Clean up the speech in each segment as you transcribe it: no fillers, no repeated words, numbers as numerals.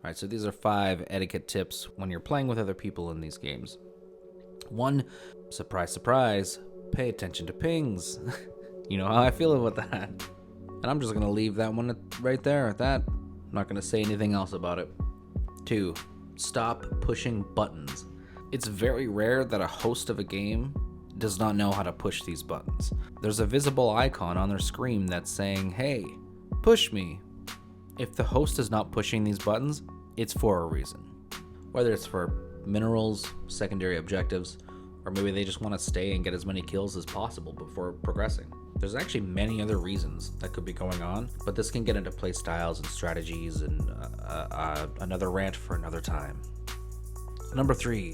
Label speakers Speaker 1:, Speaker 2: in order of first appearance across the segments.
Speaker 1: Alright, so these are 5 etiquette tips when you're playing with other people in these games. 1, surprise, surprise, pay attention to pings. You know how I feel about that. And I'm just going to leave that one right there at that. I'm not going to say anything else about it. 2, stop pushing buttons. It's very rare that a host of a game does not know how to push these buttons. There's a visible icon on their screen that's saying, hey, push me. If the host is not pushing these buttons, it's for a reason. Whether it's for minerals, secondary objectives, or maybe they just want to stay and get as many kills as possible before progressing. There's actually many other reasons that could be going on, but this can get into play styles and strategies and another rant for another time. Number 3,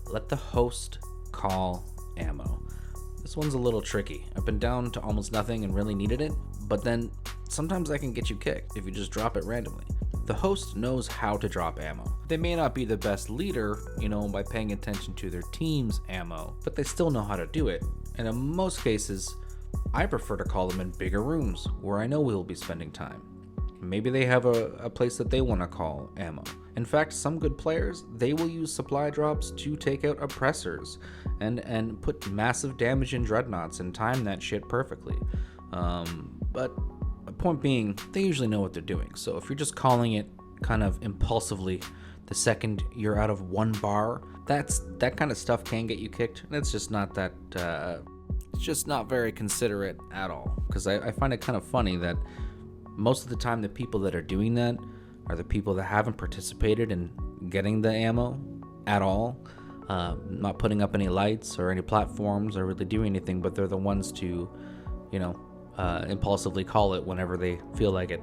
Speaker 1: let the host call ammo. This one's a little tricky. I've been down to almost nothing and really needed it, but then sometimes I can get you kicked if you just drop it randomly. The host knows how to drop ammo. They may not be the best leader, by paying attention to their team's ammo, but they still know how to do it. And in most cases, I prefer to call them in bigger rooms where I know we'll be spending time. Maybe they have a place that they want to call ammo. In fact, some good players, they will use supply drops to take out oppressors and put massive damage in dreadnoughts and time that shit perfectly. But the point being, they usually know what they're doing. So if you're just calling it kind of impulsively the second you're out of one bar, that kind of stuff can get you kicked. And it's just not that, it's just not very considerate at all. Because I find it kind of funny that most of the time the people that are doing that are the people that haven't participated in getting the ammo at all, not putting up any lights or any platforms or really doing anything, but they're the ones to, impulsively call it whenever they feel like it.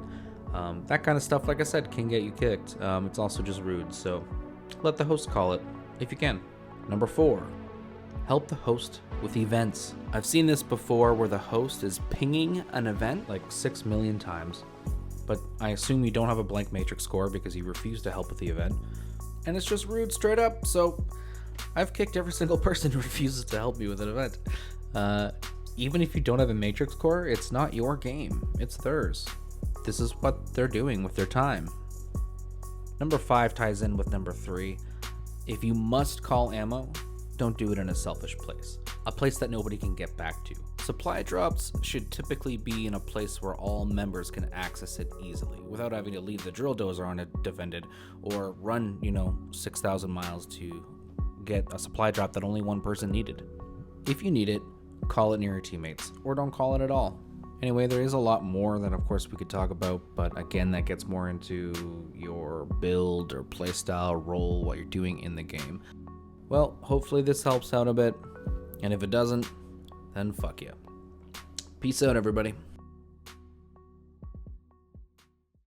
Speaker 1: That kind of stuff, like I said, can get you kicked. It's also just rude, so let the host call it if you can. Number 4, help the host with events. I've seen this before where the host is pinging an event like 6 million times, but I assume you don't have a blank matrix score because you refuse to help with the event, and it's just rude straight up. So I've kicked every single person who refuses to help me with an event. Even if you don't have a matrix core, it's not your game, it's theirs. This is what they're doing with their time. Number 5 ties in with number 3. If you must call ammo, don't do it in a selfish place. A place that nobody can get back to. Supply drops should typically be in a place where all members can access it easily without having to leave the drill dozer on it defended or run, 6,000 miles to get a supply drop that only one person needed. If you need it, call it near your teammates or don't call it at all. Anyway, there is a lot more that of course we could talk about, but again, that gets more into your build or playstyle, role, what you're doing in the game. Well, hopefully this helps out a bit, and if it doesn't, then fuck you. Peace out, everybody.